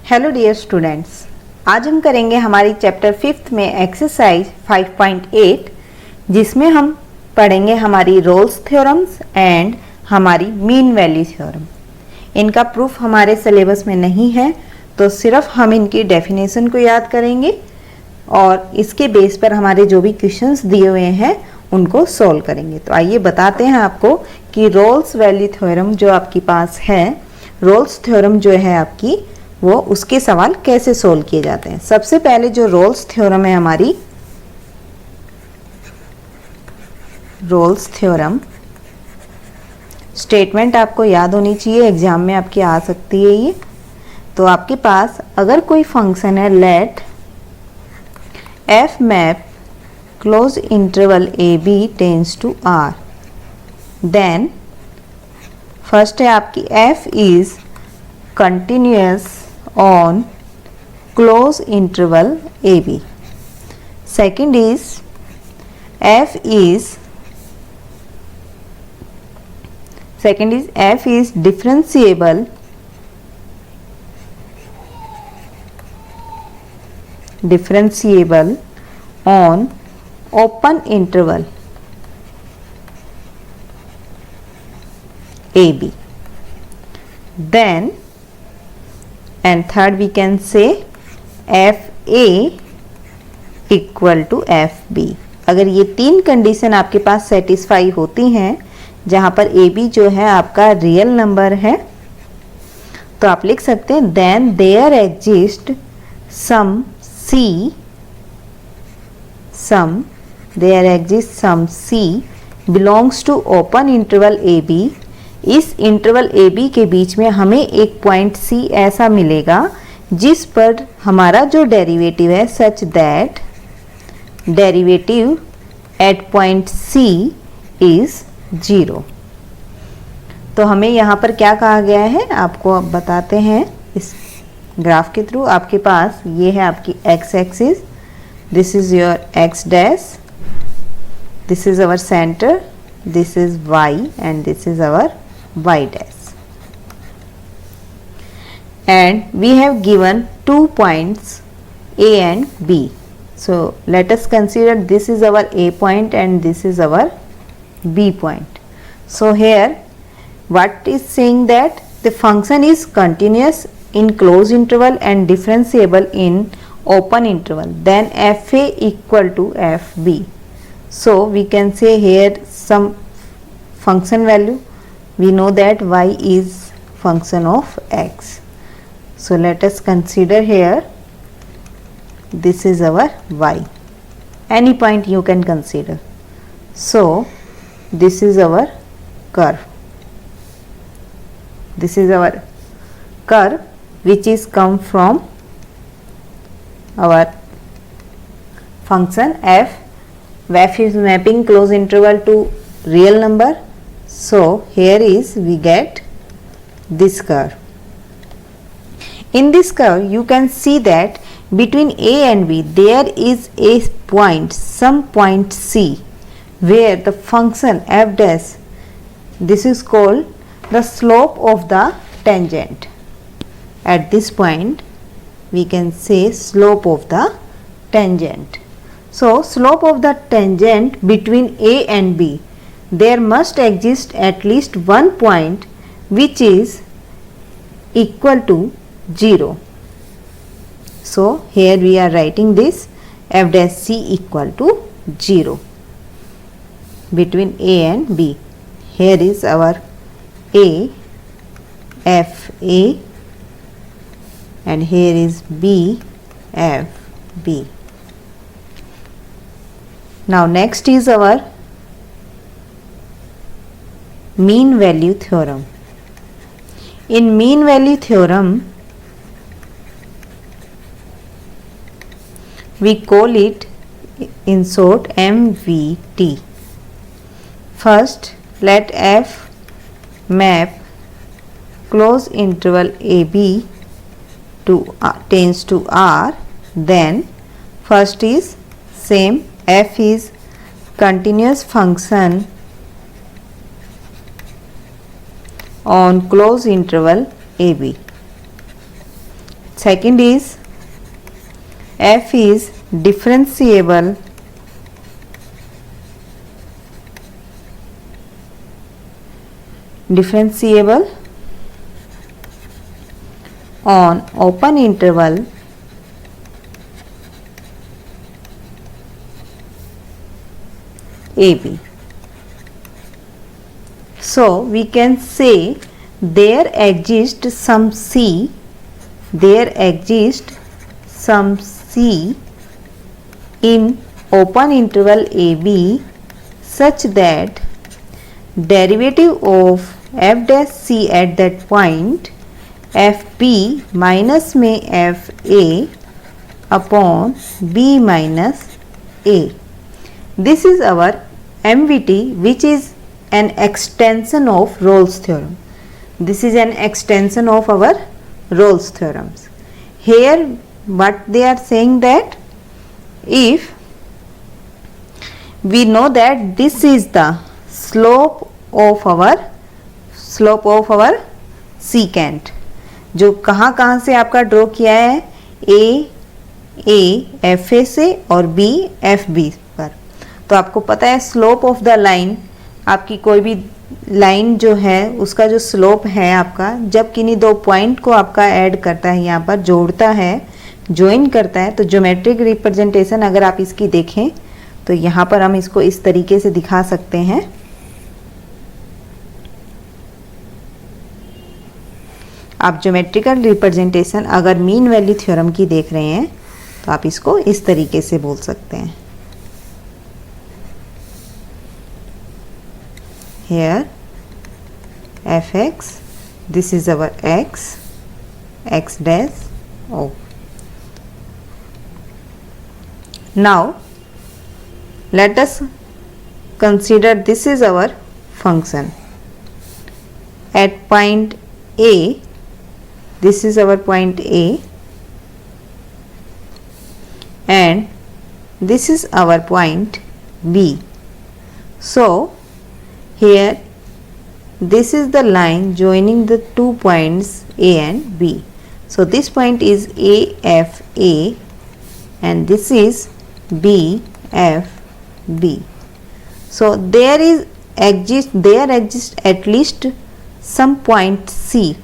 Hello dear students, आज हम करेंगे हमारी चैप्टर 5th में एक्सरसाइज 5.8 जिसमें हम पढ़ेंगे हमारी रोल्स थ्योरम्स एंड हमारी मीन वैल्यू थ्योरम। इनका प्रूफ हमारे सिलेबस में नहीं है, तो सिर्फ हम इनकी डेफिनेशन को याद करेंगे और इसके बेस पर हमारे जो भी क्वेश्चंस दिए हुए हैं उनको सोल्व करेंगे। तो आइए बताते हैं आपको कि रोल्स वैल्यू थ्योरम जो आपके पास है, रोल्स थ्योरम जो है आपकी, वो उसके सवाल कैसे सोल्व किए जाते हैं। सबसे पहले जो रोल्स थ्योरम है हमारी, रोल्स थ्योरम स्टेटमेंट आपको याद होनी चाहिए, एग्जाम में आपकी आ सकती है ये। तो आपके पास अगर कोई फंक्शन है, let f map close interval A B tends to R, then first है आपकी f is continuous on close interval AB. Second is F is differentiable on open interval AB. Then and third we can say FA equal to FB। अगर ये तीन condition आपके पास satisfy होती हैं, जहाँ पर AB जो है आपका रियल नंबर है, तो आप लिख सकते हैं then there exist some C belongs to open interval AB। इस इंटरवल ए बी के बीच में हमें एक पॉइंट सी ऐसा मिलेगा जिस पर हमारा जो डेरिवेटिव है such that derivative at point C is 0। तो हमें यहाँ पर क्या कहा गया है आपको अब बताते हैं इस ग्राफ के थ्रू। आपके पास ये है आपकी x axis, this is your x dash, this is our centre, this is y and this is our y dash, and we have given 2 points A and B. So let us consider this is our A point and this is our B point. So here what is saying that the function is continuous in closed interval and differentiable in open interval, then FA equal to FB. So we can say here some function value. We know that y is function of x. So let us consider here this is our y. Any point you can consider. So this is our curve. This is our curve which is come from our function f. F is mapping close interval to real number. So here is we get this curve. In this curve you can see that between A and B there is a point, some point C, where the function f dash, this is called the slope of the tangent. At this point we can say slope of the tangent. So slope of the tangent between A and B, there must exist at least one point which is equal to 0. So here we are writing this f dash c equal to 0 between A and B. Here is our A, F A, and here is B, F B. Now next is our mean value theorem. In mean value theorem we call it in short MVT. First let f map close interval AB to tends to R, then first is same, f is continuous function on close interval AB. second is f is differentiable on open interval AB. So we can say there exists some C in open interval AB such that derivative of f dash c at that point fb minus में fa upon b minus a. This is our MVT, which is an extension of Rolle's theorem. This is an extension of our Rolle's theorems. Here what they are saying that if we know that this is the slope of our secant, जो कहाँ से आपका draw किया है, A F A से और B F B पर. तो आपको पता है स्लोप ऑफ द लाइन, आपकी कोई भी लाइन जो है उसका जो स्लोप है आपका, जब किन्हीं दो पॉइंट को आपका ऐड करता है, यहाँ पर जोड़ता है, ज्वाइन करता है, तो ज्योमेट्रिक रिप्रेजेंटेशन अगर आप इसकी देखें तो यहाँ पर हम इसको इस तरीके से दिखा सकते हैं. आप ज्योमेट्रिकल रिप्रेजेंटेशन अगर मीन वैल्यू थ्योरम की देख रहे हैं तो आप इसको इस तरीके से बोल सकते हैं. Here fx, this is our x dash o. Now let us consider this is our function at point A. This is our point A and this is our point B. So here this is the line joining the 2 points A and B. So this point is AFA and this is BFB. So there exists at least some point C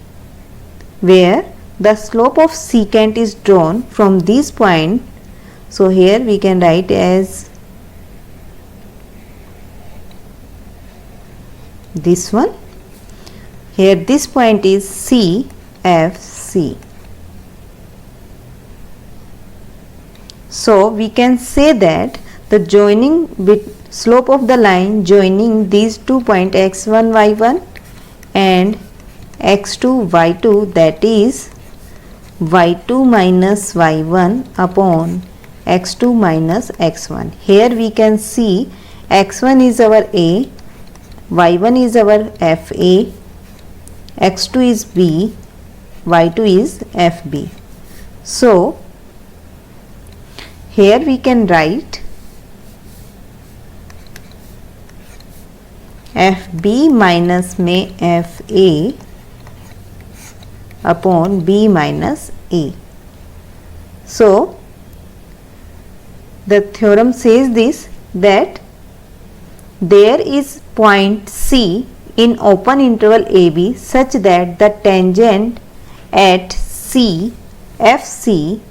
where the slope of secant is drawn from this point. So here we can write as this one. Here this point is CFC. So we can say that the joining slope of the line joining these 2 points x1 y1 and x2 y2, that is y2 minus y1 upon x2 minus x1. Here we can see x1 is our A, y1 is our FA, x2 is B, y2 is FB. So here we can write FB minus में FA upon B minus A. So the theorem says this, that there is point C in open interval AB such that the tangent at C FC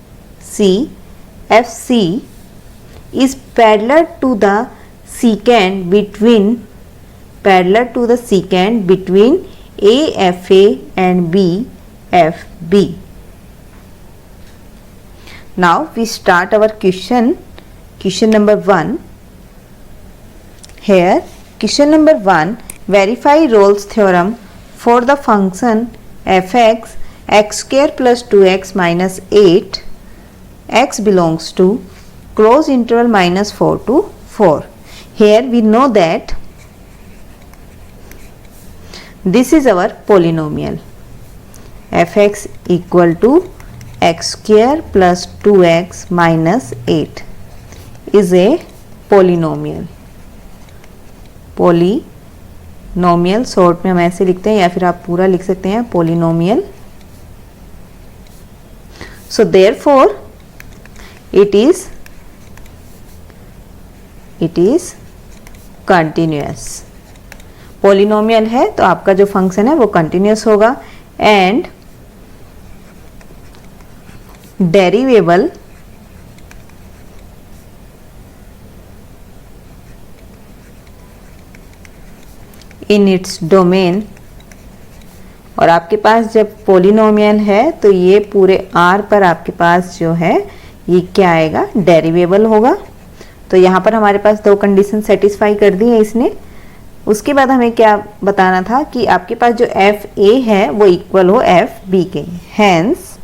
is parallel to the secant between AFA and BFB. Now we start our question number 1. Here question number 1, verify Rolle's theorem for the function fx x square plus 2x minus 8 x belongs to close interval minus 4 to 4. Here we know that this is our polynomial fx equal to x square plus 2x minus 8 is a polynomial. Polynomial short में हम ऐसे लिखते हैं या फिर आप पूरा लिख सकते हैं polynomial. So therefore it is continuous. Polynomial है तो आपका जो फंक्शन है वो कंटिन्यूस होगा एंड डेरिवेबल इन इट्स डोमेन। और आपके पास जब पॉलिनोमियल है तो ये पूरे आर पर आपके पास जो है ये क्या आएगा, डेरिवेबल होगा। तो यहाँ पर हमारे पास दो कंडीशन सेटिस्फाई कर दी है इसने। उसके बाद हमें क्या बताना था कि आपके पास जो एफ ए है वो इक्वल हो एफ बी के, hence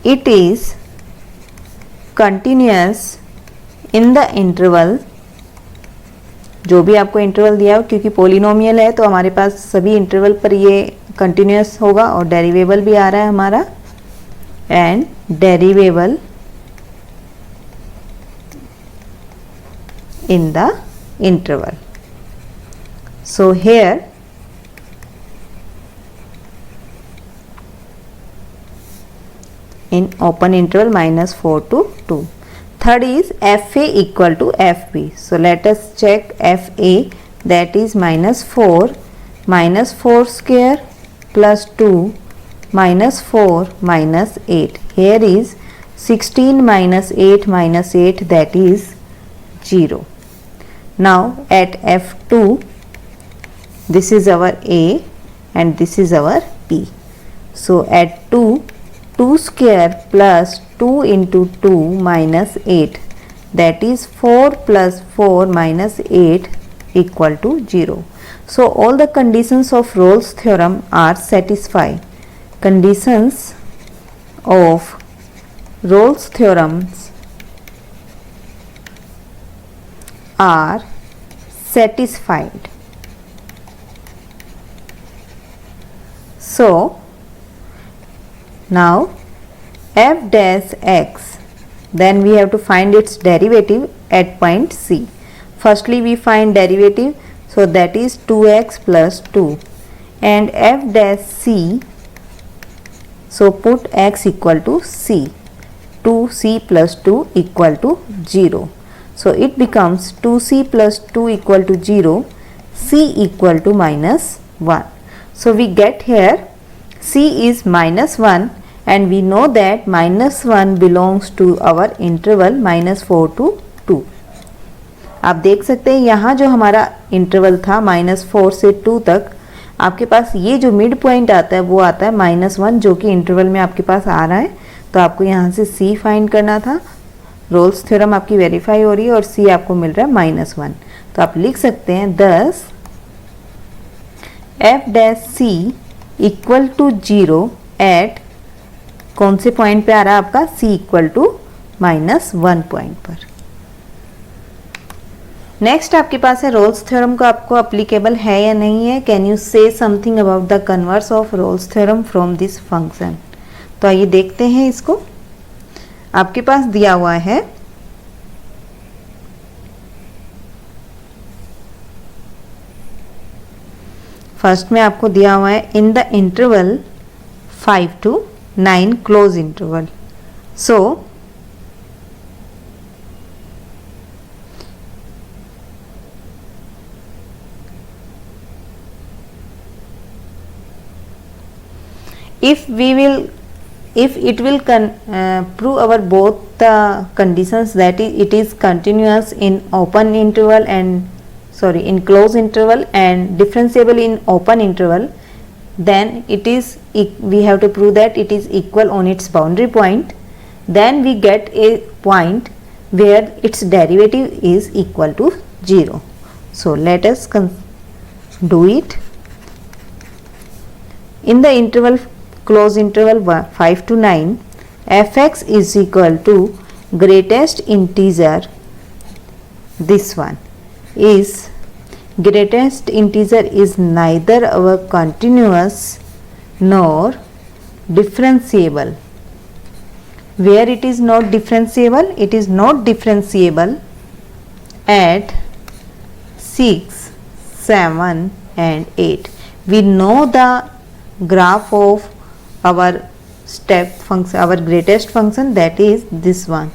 it is continuous in the interval, जो भी आपको इंटरवल दिया हो, क्योंकि पॉलिनोमियल है तो हमारे पास सभी इंटरवल पर ये कंटिन्यूअस होगा और डेरिवेबल भी आ रहा है हमारा, and डेरिवेबल in the interval. So here in open interval -4 to 2. Third is FA equal to FB. So let us check FA, that is -4 square plus 2 -4 -8. Here is 16 -8 that is 0. Now at F2 this is our A and this is our B. So at 2 square plus 2 into 2 minus 8, that is 4 plus 4 minus 8 equal to 0. So all the conditions of Rolle's theorem are satisfied. Conditions of Rolle's theorems are satisfied. So now f dash x, then we have to find its derivative at point C. Firstly we find derivative, so that is 2x plus 2, and f dash c, so put x equal to c, 2c plus 2 equal to 0. So it becomes 2c plus 2 equal to 0, c equal to -1. So we get here c is -1 and we know that -1 belongs to our interval -4 to 2. आप देख सकते हैं यहाँ जो हमारा interval था -4 से 2 तक, आपके पास ये जो मिड पॉइंट आता है वो आता है -1, जो कि इंटरवल में आपके पास आ रहा है। तो आपको यहाँ से c फाइंड करना था। रोल्स थ्योरम आपकी वेरीफाई हो रही है और c आपको मिल रहा है -1। तो आप लिख सकते हैं thus f dash c equal to 0 at, कौन से पॉइंट पे आ रहा है आपका, c इक्वल टू -1 पॉइंट पर। नेक्स्ट आपके पास है रोल्स थ्योरम को आपको अप्लीकेबल है या नहीं है। कैन यू से something about the converse of Rolle's theorem from this function. तो आइए देखते हैं इसको। आपके पास दिया हुआ है फर्स्ट में आपको दिया हुआ है इन the interval 5 to 9 close interval. So if it will prove our both the conditions, that is it is continuous in open interval and in closed interval and differentiable in open interval, then it is, we have to prove that it is equal on its boundary point. Then we get a point where its derivative is equal to 0. So let us do it. In the interval close interval 5 to 9, fx is equal to greatest integer, this one is greatest integer is neither our continuous nor differentiable. Where it is not differentiable? It is not differentiable at 6, 7 and 8. We know the graph of our step function, our greatest function, that is this one,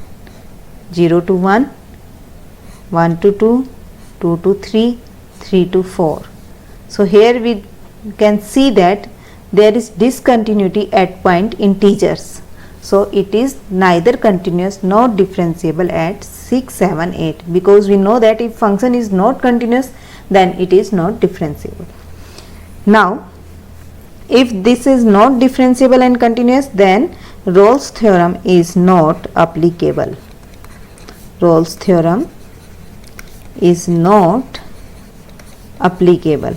0 to 1, 1 to 2, 2 to 3, 3 to 4. So here we can see that there is discontinuity at point integers. So it is neither continuous nor differentiable at 6, 7, 8, because we know that if function is not continuous then it is not differentiable. Now if this is not differentiable and continuous, then Rolle's theorem is not applicable. Rolle's theorem is not applicable.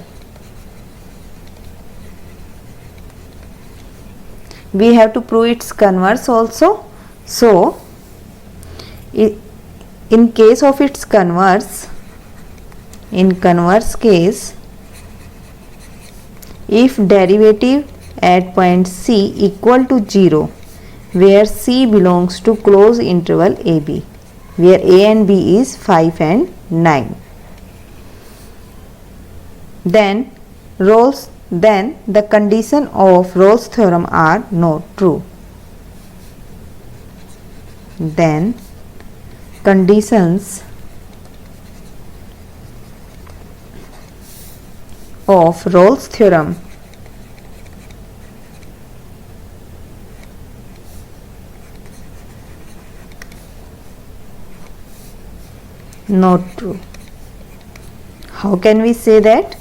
We have to prove its converse also. So in case of its converse, in converse case, if derivative at point C equal to 0, where C belongs to closed interval AB, where A and B is 5 and 9, then the condition of Rolle's theorem are not true. Then conditions of Rolle's theorem not true. How can we say that?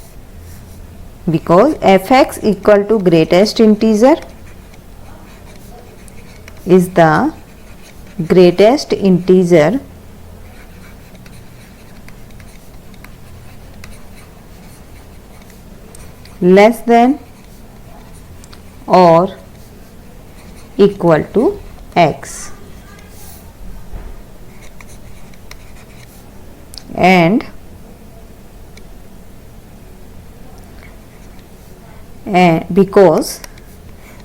Because fx equal to greatest integer is the greatest integer less than or equal to x, and because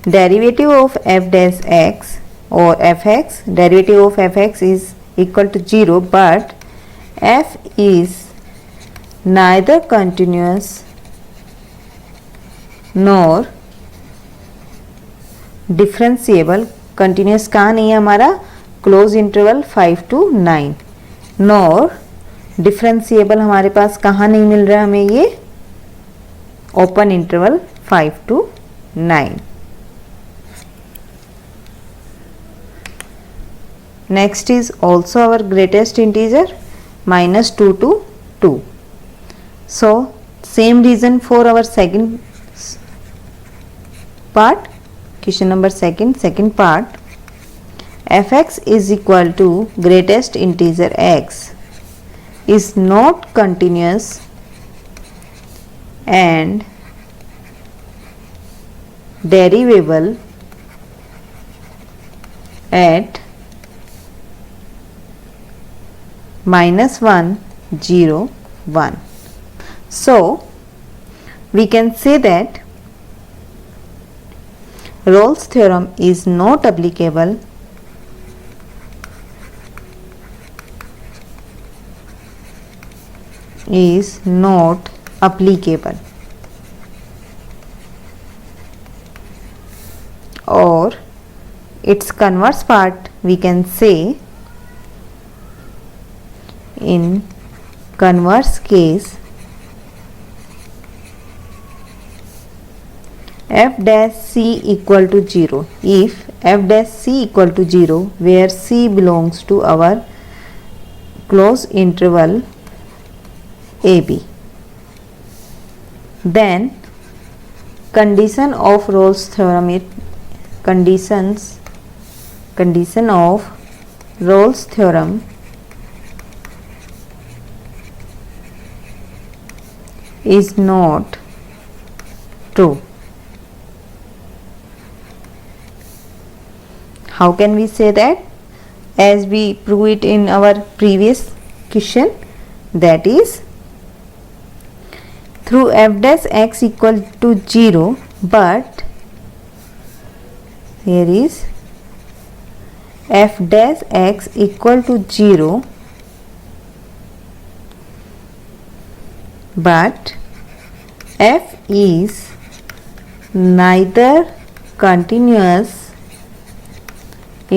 derivative of f dash x or fx, derivative of fx is equal to 0, but f is neither continuous nor differentiable. continuous कहाँ नहीं है हमारा, close interval 5 to 9, nor differentiable हमारे पास कहाँ नहीं मिल रहा है हमें, ये open interval 5 to 9. Next is also our greatest integer, minus 2 to 2. So same reason for our second part, question number second part, fx is equal to greatest integer x is not continuous and derivable at -1, 0, 1. So we can say that Rolle's theorem is not applicable or its converse part we can say, in converse case f dash c equal to 0, if f dash c equal to 0 where c belongs to our closed interval AB, then condition of Rolle's theorem is condition of Rolle's theorem is not true. How can we say that? As we prove it in our previous question, that is through f dash x equal to 0, but here is f dash x equal to 0, but f is neither continuous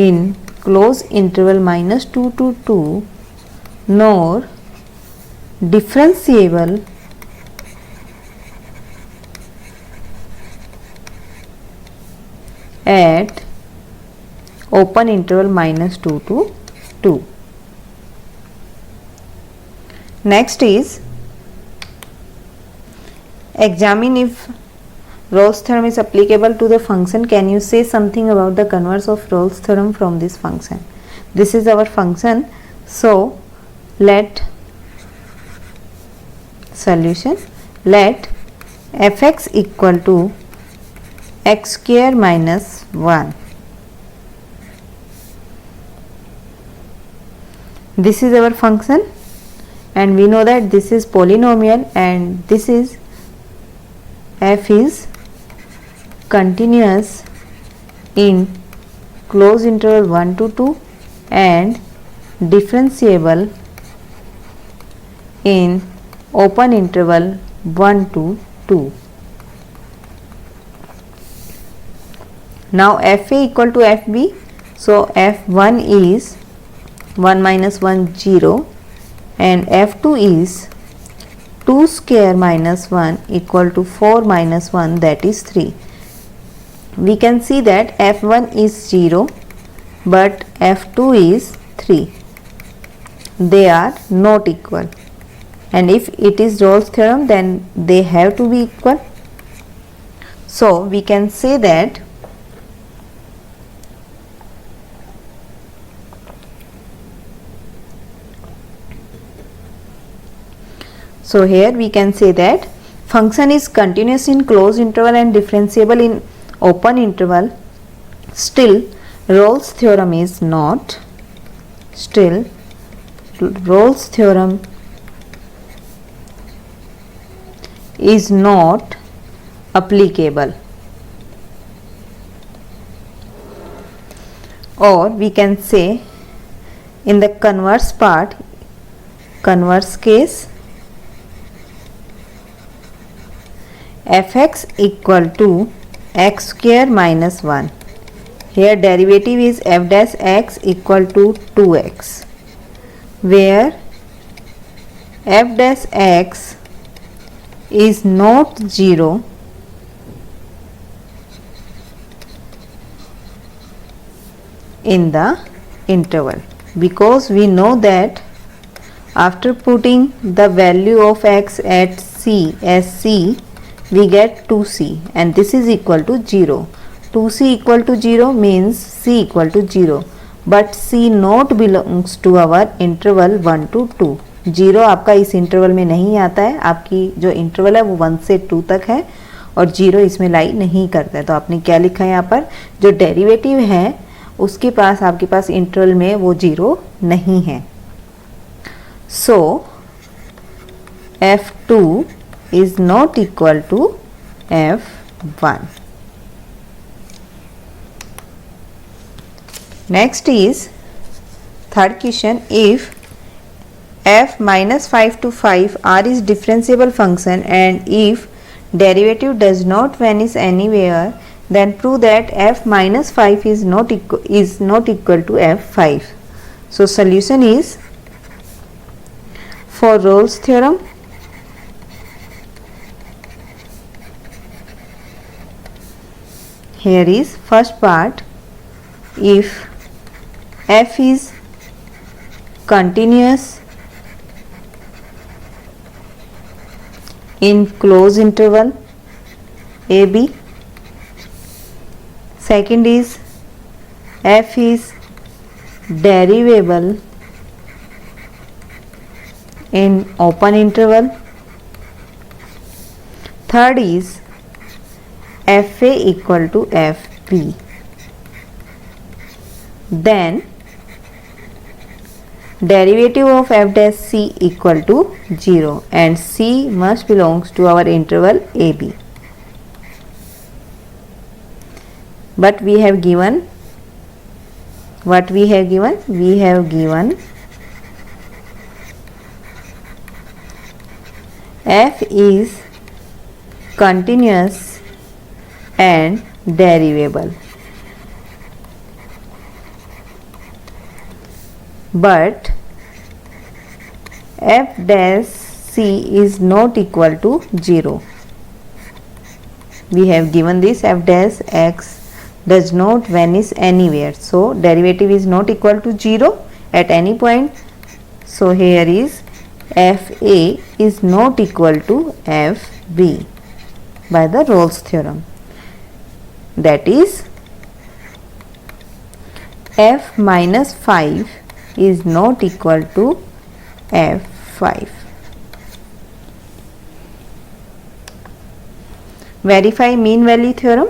in closed interval -2 to 2 nor differentiable at open interval -2 to 2. Next is examine if Rolle's theorem is applicable to the function. Can you say something about the converse of Rolle's theorem from this function? This is our function. So let solution, let fx equal to x square minus 1. This is our function and we know that this is polynomial and this is f is continuous in closed interval 1 to 2 and differentiable in open interval 1 to 2. Now fa equal to fb, so f1 is 1 minus 1 0 and f2 is 2 square minus 1 equal to 4 minus 1, that is 3. We can see that f1 is 0 but f2 is 3. They are not equal, and if it is Rolle's theorem then they have to be equal. So we can say that here we can say that function is continuous in closed interval and differentiable in open interval. Still Rolle's theorem is not applicable, or we can say in the converse part, converse case, fx equal to x square minus 1. Here derivative is f dash x equal to 2x, where f dash x is not 0 in the interval, because we know that after putting the value of x at c as c, we get 2c and this is equal to 0. 2c equal to 0 means c equal to 0, but c not belongs to our interval 1 to 2. 0 आपका इस interval में नहीं आता है, आपकी जो interval है वो 1 से 2 तक है और 0 इसमें लाई नहीं करता है. तो आपने क्या लिखा है यहाँ पर, जो डेरिवेटिव है उसके पास आपके पास इंटरवल में वो 0 नहीं है. सो f2 is not equal to f1. Next is third question. If f minus 5 to 5 r is differentiable function and if derivative does not vanish anywhere, then prove that f minus 5 is not equal to f5. So solution is, for Rolle's theorem, here is first part, if f is continuous in closed interval ab. Second is f is derivable in open interval. Third is fa equal to fp. Then derivative of f dash c equal to 0 and c must belongs to our interval ab. But we have given what we have given? We have given f is continuous and derivable, but f dash c is not equal to 0. We have given this f dash x does not vanish anywhere, so derivative is not equal to 0 at any point. So here is f a is not equal to f b by the Rolle's theorem. That is f minus 5 is not equal to f5. Verify mean value theorem.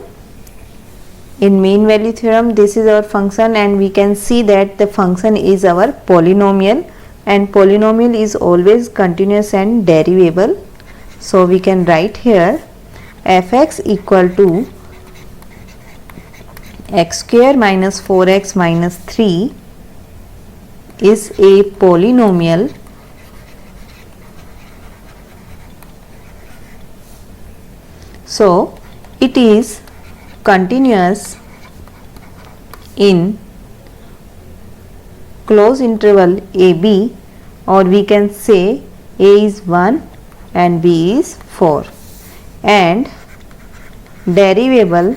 In mean value theorem, this is our function and we can see that the function is our polynomial, and polynomial is always continuous and derivable. So we can write here fx equal to x square minus 4x minus 3 is a polynomial so it is continuous in closed interval AB, or we can say A is 1 and B is 4, and derivable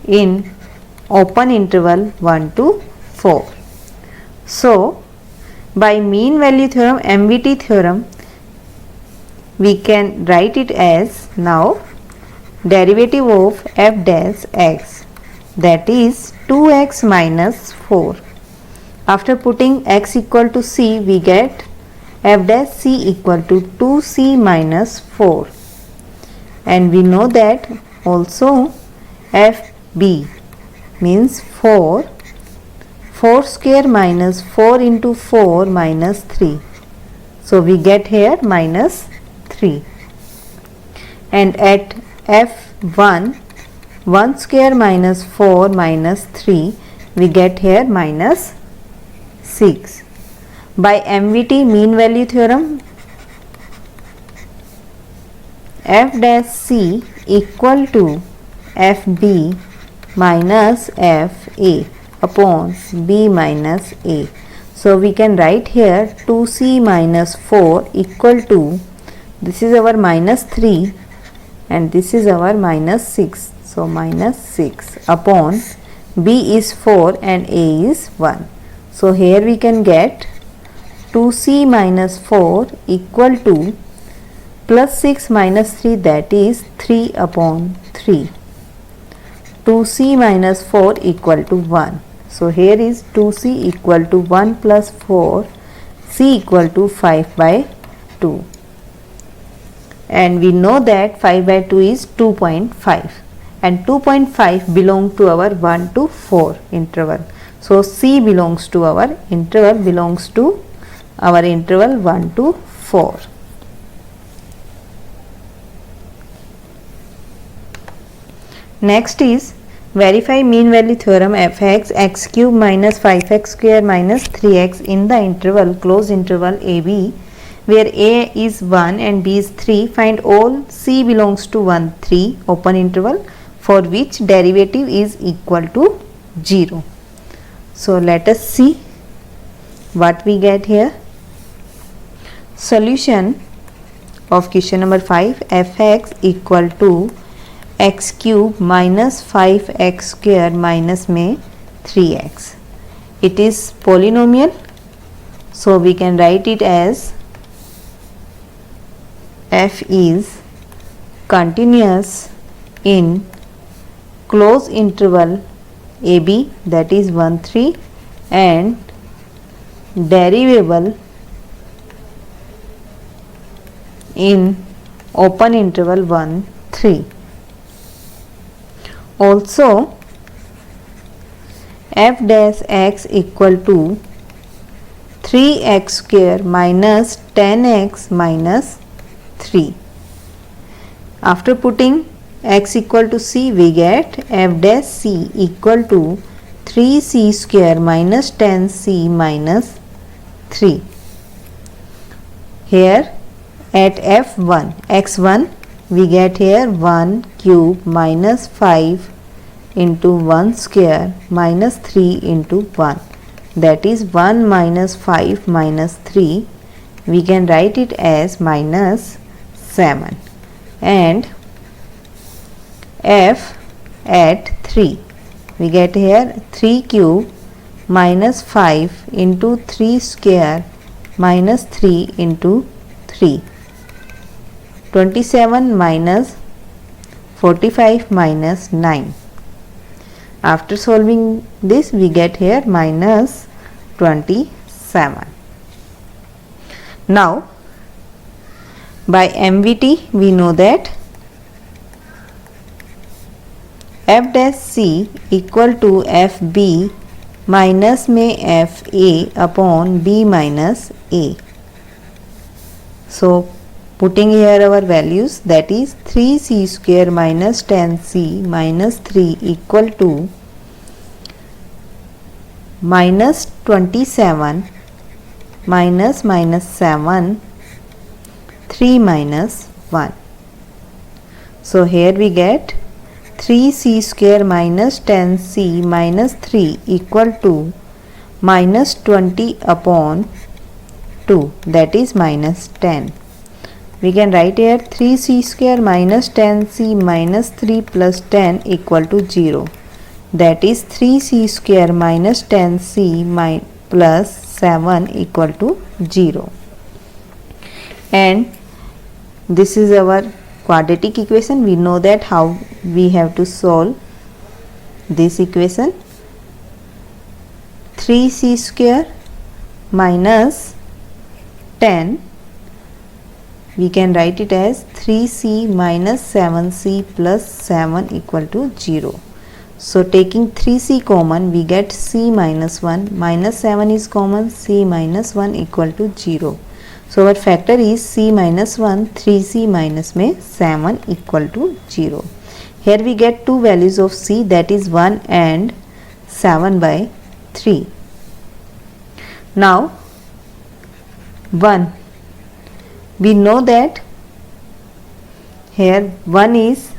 in open interval 1 to 4. So by mean value theorem, MVT theorem, we can write it as now derivative of f dash x, that is 2x minus 4. After putting x equal to c, we get f dash c equal to 2c minus 4, and we know that also fb means 4 square minus 4 into 4 minus 3. So we get here minus 3, and at f1 1 square minus 4 minus 3, we get here minus 6. By MVT mean value theorem, f dash c equal to fb minus fa upon b minus a. So we can write here 2c minus 4 equal to, this is our minus 3 and this is our minus 6. So minus 6 upon b is 4 and a is 1. So here we can get 2c minus 4 equal to plus 6 minus 3, that is 3 upon 3. 2c minus 4 equal to 1. So here is 2c equal to 1 plus 4, c equal to 5 by 2. And we know that 5 by 2 is 2.5, and 2.5 belong to our 1 to 4 interval. So c belongs to our interval 1 to 4. Next is verify mean value theorem fx x cube minus 5x square minus 3x in the interval closed interval AB, where a is 1 and b is 3. Find all c belongs to 1 3 open interval for which derivative is equal to 0. So let us see what we get here. Solution of question number 5, fx equal to x cube minus 5x square minus में 3x. It is polynomial, so we can write it as f is continuous in closed interval AB, that is 1 3, and derivable in open interval 1 3. Also f dash x equal to 3x square minus 10x minus 3. After putting x equal to c, we get f dash c equal to 3c square minus 10c minus 3. Here at f1 x1 we get here 1 cube minus 5 into 1 square minus 3 into 1, that is 1 minus 5 minus 3, we can write it as minus 7. And f at 3, we get here 3 cube minus 5 into 3 square minus 3 into 3, 27 minus 45 minus 9. After solving this, we get here minus 27. Now by MVT we know that f dash c equal to fb minus में fa upon b minus a. So putting here our values, that is 3c square minus 10c minus 3 equal to minus 27 minus minus 7, 3 minus 1. So here we get 3c square minus 10c minus 3 equal to minus 20 upon 2, that is minus 10. We can write here 3c square minus 10c minus 3 plus 10 equal to 0, that is 3c square minus 10c plus 7 equal to 0. And this is our quadratic equation. We know that how we have to solve this equation. 3c square minus 10, we can write it as 3c minus 7c plus 7 equal to 0. So taking 3c common, we get c minus 1, minus 7 is common, c minus 1 equal to 0. So our factor is c minus 1, 3c minus में 7 equal to 0. Here we get two values of c, that is 1 and 7 by 3. Now 1, we know that here 1 is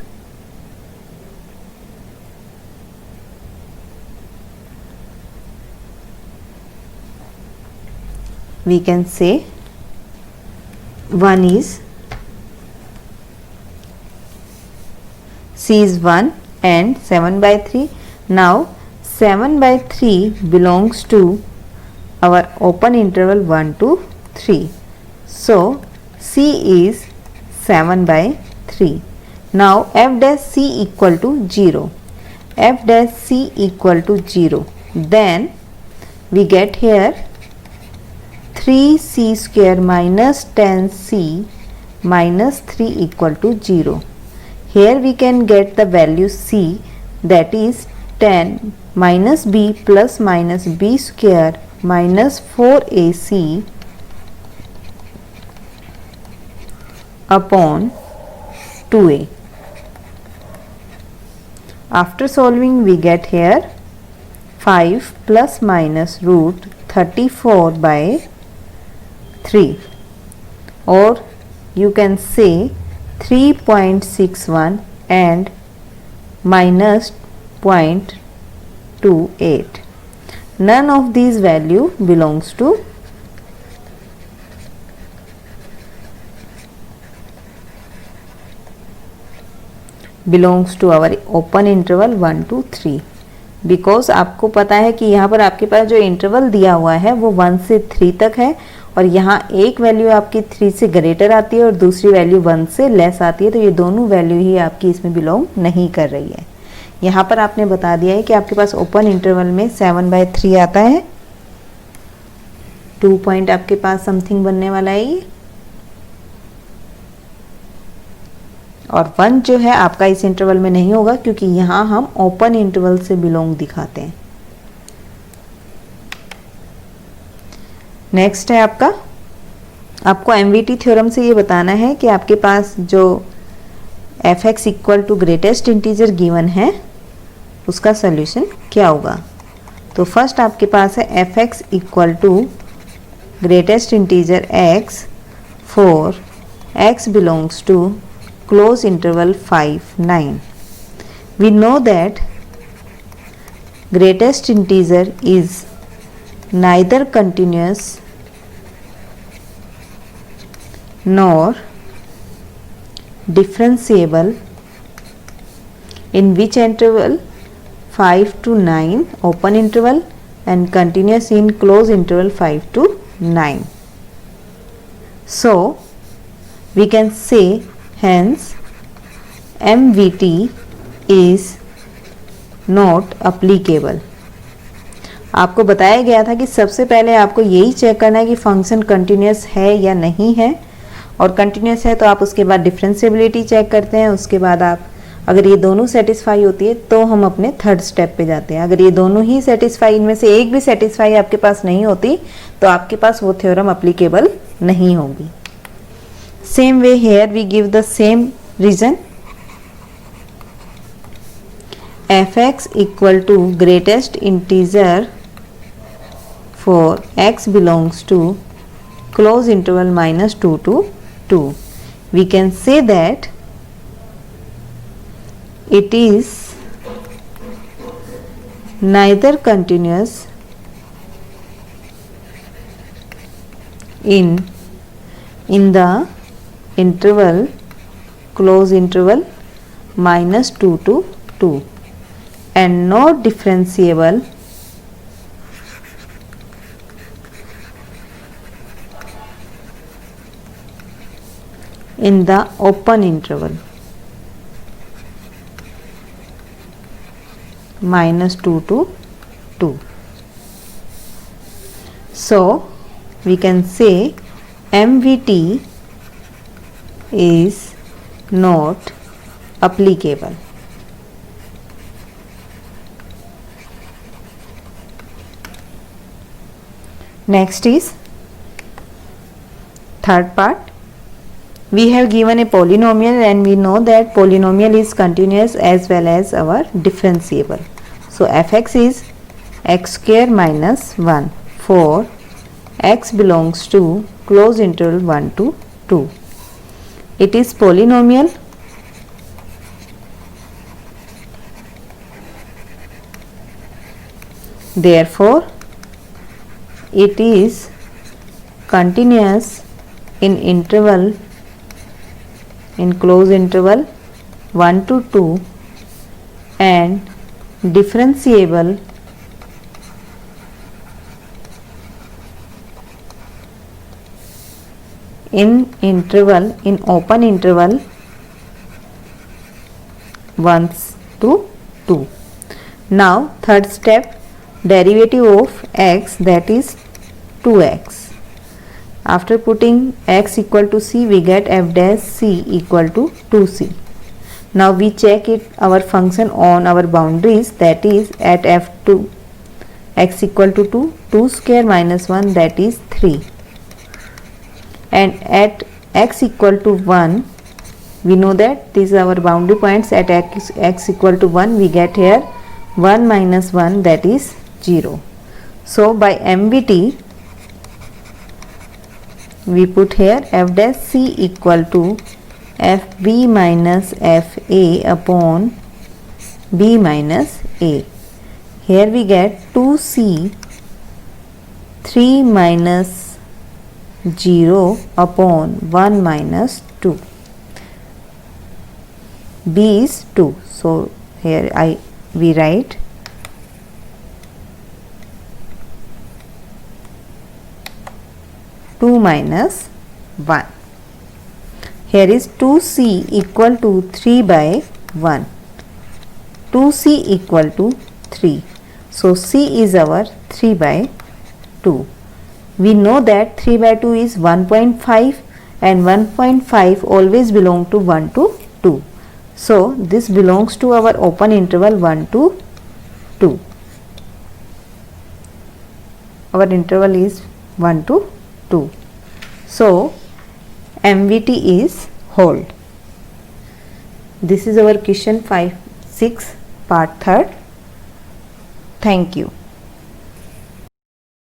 we can say 1 is c is 1 and 7 by 3. Now 7 by 3 belongs to our open interval 1 to 3. So c is 7 by 3. Now f dash c equal to 0. F dash c equal to 0. Then we get here 3c square minus 10c minus 3 equal to 0. Here we can get the value c, that is 10 minus b plus minus b square minus 4ac upon 2a. After solving, we get here 5 plus minus root 34 by 3, or you can say 3.61 and minus 0.28. None of these value belongs to our open interval 1 to 3, because आपको पता है कि यहाँ पर आपके पास जो interval दिया हुआ है वो 1 से 3 तक है, और यहाँ एक वैल्यू आपकी 3 से ग्रेटर आती है और दूसरी वैल्यू 1 से लेस आती है, तो ये दोनों वैल्यू ही आपकी इसमें बिलोंग नहीं कर रही है। यहाँ पर आपने बता दिया है कि आपके पास ओपन इंटरवल में 7 by 3 आता है, 2 पॉइंट आपके पास समथिंग बनने वाला है ये, और 1 जो है आपका इस इंटरवल में नहीं होगा क्योंकि यहाँ हम ओपन इंटरवल से बिलोंग दिखाते हैं। नेक्स्ट है आपको एमवीटी थ्योरम से ये बताना है कि आपके पास जो f x equal to greatest integer given है उसका सॉल्यूशन क्या होगा। तो फर्स्ट आपके पास है f x equal to greatest integer x for x belongs to close interval 5, 9. We know that greatest integer is neither continuous nor differentiable in which interval 5 to 9 open interval and continuous in close interval 5 to 9. So we can say hence MVT is not applicable. आपको बताया गया था कि सबसे पहले आपको यही check करना है कि फंक्शन कंटिन्यूस है या नहीं है, और कंटिन्यूस है तो आप उसके बाद डिफरेंशिएबिलिटी चेक करते हैं। उसके बाद आप अगर ये दोनों सेटिस्फाई होती है तो हम अपने थर्ड स्टेप पे जाते हैं। अगर ये दोनों ही सेटिस्फाई, इनमें से एक भी सेटिस्फाई आपके पास नहीं होती तो आपके पास वो थ्योरम अप्लीकेबल नहीं होगी। Same way here we give the same reason f(x) equal to greatest integer for x belongs to close interval -2 to 2. We can say that it is neither continuous in the interval close interval -2 to 2 and not differentiable in the open interval -2 to 2. So we can say MVT is not applicable. Next is third part. We have given a polynomial and we know that polynomial is continuous as well as our differentiable. So f(x) is x square minus 1 for x belongs to close interval 1 to 2. It is polynomial therefore it is continuous in interval in close interval 1 to 2 and differentiable in interval in open interval 1 to 2. Now third step, derivative of x, that is 2x. After putting x equal to c, we get f dash c equal to 2c. Now we check it our function on our boundaries, that is at f2 x equal to 2, 2 square minus 1, that is 3, and at x equal to 1 we know that these are our boundary points. At x equal to 1 we get here 1 minus 1, that is 0. So by MVT we put here f dash c equal to fb minus fa upon b minus a. Here we get 2c 3 minus 0 upon 1 minus 2. B is 2. So here we write minus 1. Here is 2c equal to 3 by 1. 2c equal to 3. So c is our 3 by 2. We know that 3 by 2 is 1.5 and 1.5 always belong to 1 to 2. So this belongs to our open interval 1 to 2. Our interval is 1 to 2. So MVT is hold. This is our question 5, 6 part 3rd. Thank you.